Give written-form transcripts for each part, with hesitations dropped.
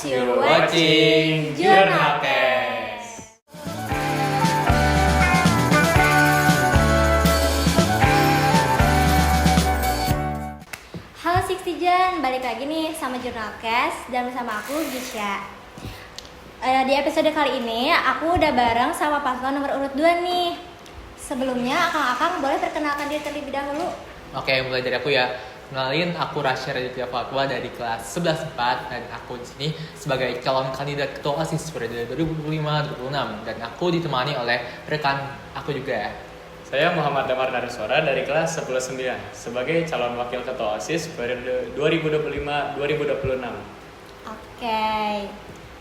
Podcast, you're watching Jurnalkes. Halo Sixtijan, balik lagi nih sama Jurnalkes dan bersama aku Gisya. Di episode kali ini aku udah bareng sama paslon nomor urut 2 nih. Sebelumnya Akang boleh perkenalkan diri terlebih dahulu. Oke, mulai dari aku ya. Kenalin, aku Rasya Raditya Fatwa dari kelas 11-4 dan aku di sini sebagai calon kandidat ketua OSIS periode 2025-2026 dan aku ditemani oleh rekan aku juga. Saya Muhammad Damar Naruswara dari kelas 11-9 sebagai calon wakil ketua OSIS periode 2025-2026. Oke,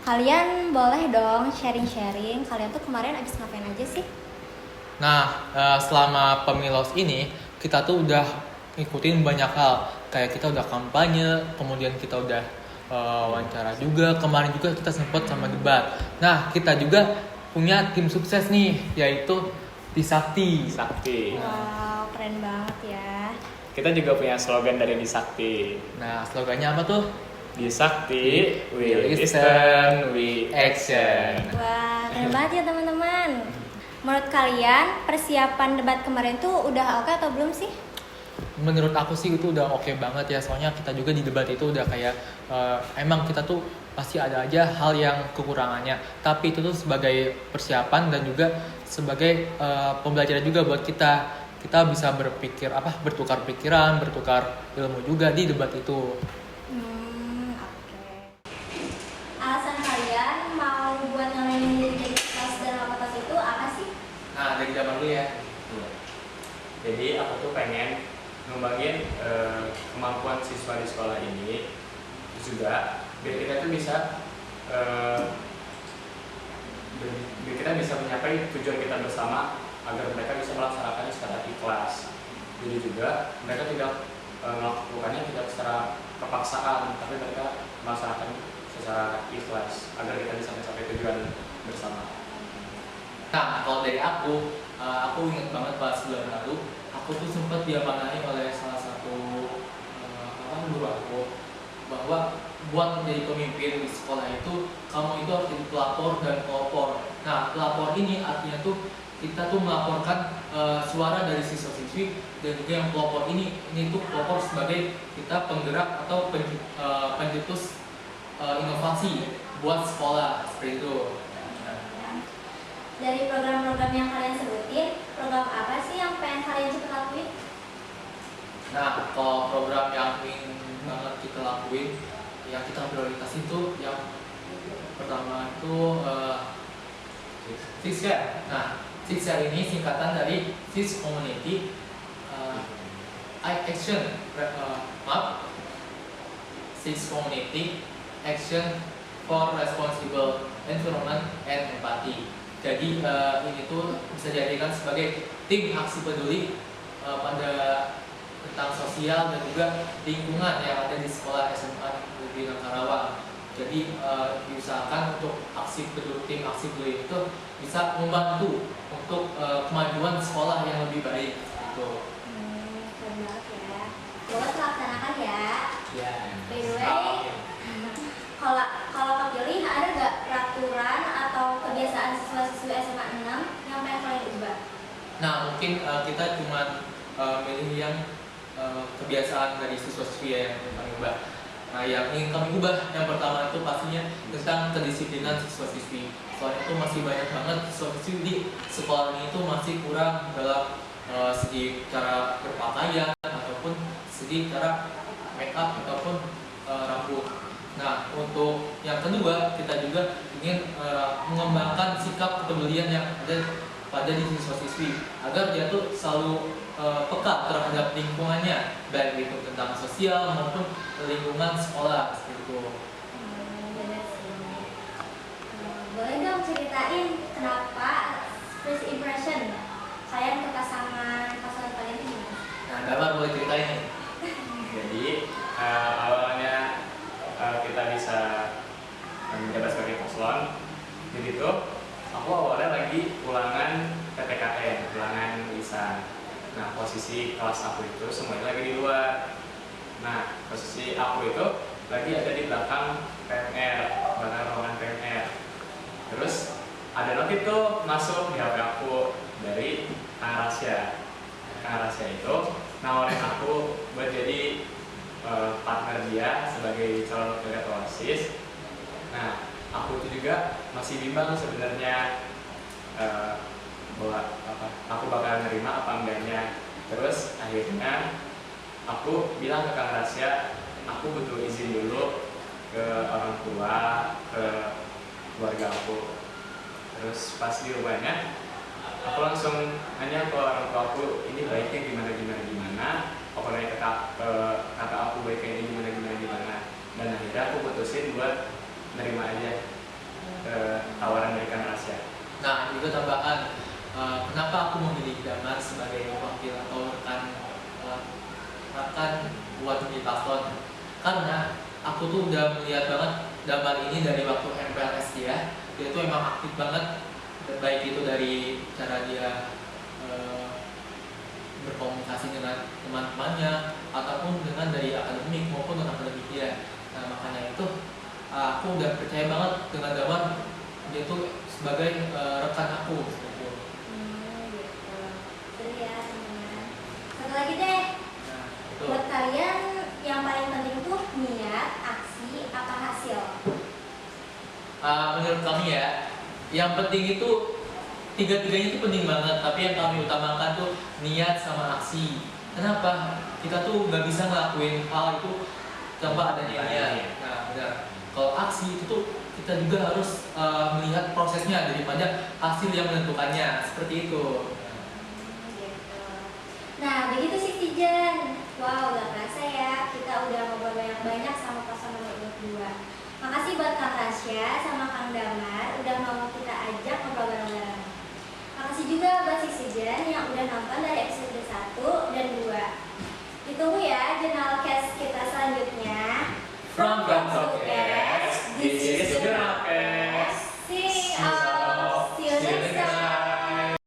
kalian boleh dong sharing-sharing. Kalian tuh kemarin abis ngapain aja sih? Nah, selama pemilos ini kita tuh udah ngikutin banyak hal. Kayak kita udah kampanye, kemudian kita udah wawancara juga. Kemarin juga kita sempat sama debat. Nah, kita juga punya tim sukses nih, yaitu Disakti. Wow, keren banget ya. Kita juga punya slogan dari Disakti. Nah, slogannya apa tuh? Disakti, we listen, we action. Wah, keren banget ya teman-teman. Menurut kalian persiapan debat kemarin tuh udah oke atau belum sih? Menurut aku sih itu udah oke banget ya. Soalnya kita juga di debat itu udah kayak emang kita tuh pasti ada aja hal yang kekurangannya. Tapi itu tuh sebagai persiapan dan juga sebagai pembelajaran juga buat kita. Kita bisa bertukar pikiran, bertukar ilmu juga di debat itu. Oke. Alasan kalian mau buat ngalamin diri jadi kelas dan fakultas itu apa sih? Nah, dari zaman dulu ya. Jadi aku tuh pengen ngembangin kemampuan siswa di sekolah ini juga biar kita tuh bisa biar kita bisa mencapai tujuan kita bersama agar mereka bisa melaksanakannya secara ikhlas. Jadi juga mereka tidak melakukannya tidak secara kepaksaan, tapi mereka melaksanakan secara ikhlas agar kita bisa mencapai tujuan bersama. Nah, kalau dari aku ingat banget pas bulan lalu, aku tuh sempat diamanai oleh salah satu guru aku bahwa buat menjadi pemimpin di sekolah itu kamu itu harus jadi pelapor dan pelopor. Nah, pelapor ini artinya tuh kita tuh melaporkan suara dari siswa-siswi, dan juga yang pelopor ini tuh pelopor sebagai kita penggerak atau pencetus inovasi buat sekolah seperti itu. Dari program-program yang kalian sebutin, program apa sih yang pengen kalian cepet lakuin? Nah, kalau program yang ingin banget kita lakuin, yang kita prioritasin tuh yang pertama itu Sixshare. Nah, Sixshare ini singkatan dari Six Community Six Community Action for Responsible Environment and Empathy. Jadi ini tuh bisa dijadikan sebagai tim aksi peduli pada tentang sosial dan juga lingkungan yang ada di sekolah SMA Negeri Karawang. Jadi diusahakan untuk tim aksi peduli itu bisa membantu untuk kemajuan sekolah yang lebih baik. Gitu. Keren banget ya. Boleh laksanakan ya. Ya. By the way, kalau Kak Joli ada nggak peraturan atau kebiasaan siswa-siswi SMA 6 yang pengen kalian ubah? Nah, mungkin kita cuma milih yang kebiasaan dari siswa-siswi yang kami ubah. Nah, yang ingin kami ubah yang pertama itu pastinya tentang kedisiplinan siswa-siswi. Soalnya itu masih banyak banget siswa-siswi di sekolah ini itu masih kurang dalam segi cara berpakaian ataupun segi cara make up ataupun rambut. Nah, untuk yang kedua kita juga ingin mengembangkan sikap kepedulian yang ada pada diri siswa-siswi agar dia tuh selalu peka terhadap lingkungannya, baik itu tentang sosial maupun lingkungan sekolah seperti itu. Benar sih. Boleh dong ceritain kenapa first impression kalian ke pasangan kalian ini gimana? Nah, Damar boleh ceritain nih. Jadi awalnya kita bisa menjabat sebagai paslon. Jadi tuh aku awalnya lagi ulangan PPKN, ulangan lisan. Nah, posisi kelas aku itu semuanya lagi di luar. Nah, posisi aku itu lagi ada di belakang PMR. masuk di HP aku dari Kang Rasya. Kang Rasya itu nawarin aku buat jadi partner dia sebagai calon ketua OSIS. Nah, aku itu juga masih bimbang sebenarnya bahwa aku bakal nerima apa enggaknya. Terus akhirnya aku bilang ke Kang Rasya, aku butuh izin dulu ke orang tua, ke keluarga aku. Terus pas di rumahnya, aku langsung nanya ke orang tua aku, ini baiknya gimana. Aku nanya ke kakak aku baiknya ini gimana. Dan akhirnya aku putusin buat nerima aja tawaran dari Kang Rasya. Nah, juga tambahan, kenapa aku memilih Damar sebagai wakil atau rekan buat menjadi paslon? Karena aku tuh udah melihat banget Damar ini dari waktu MPLS dia tuh emang aktif banget, baik itu dari cara dia berkomunikasi dengan teman-temannya ataupun dengan dari akademik maupun non akademik dia. Nah, makanya itu aku udah percaya banget dengan Damar, dia tuh sebagai rekan aku gitu. Gitu. Seru ya teman-teman. Satu lagi deh. Nah, itu. Buat kalian yang paling penting tuh niat, aksi, apa hasil? Menurut kami ya, yang penting itu tiga-tiganya itu penting banget, tapi yang kami utamakan tuh niat sama aksi. Kenapa? Kita tuh nggak bisa ngelakuin hal itu tanpa adanya niat. Nah, benar. Kalau aksi itu tuh kita juga harus melihat prosesnya daripada hasil yang menentukannya, seperti itu. Gitu. Nah, begitu sih Tijan. Wow, gak kerasa ya, kita udah ngobrol banyak-banyak sama paslon nomor urut 2. Makasih buat Kang Rasya sama Kang Damar udah mau kita ajak ngobrol bareng-bareng. Makasih juga buat Tijan yang udah nonton dari episode 1 dan 2. Ditunggu ya jurnal cast kita selanjutnya. From Podcast, this is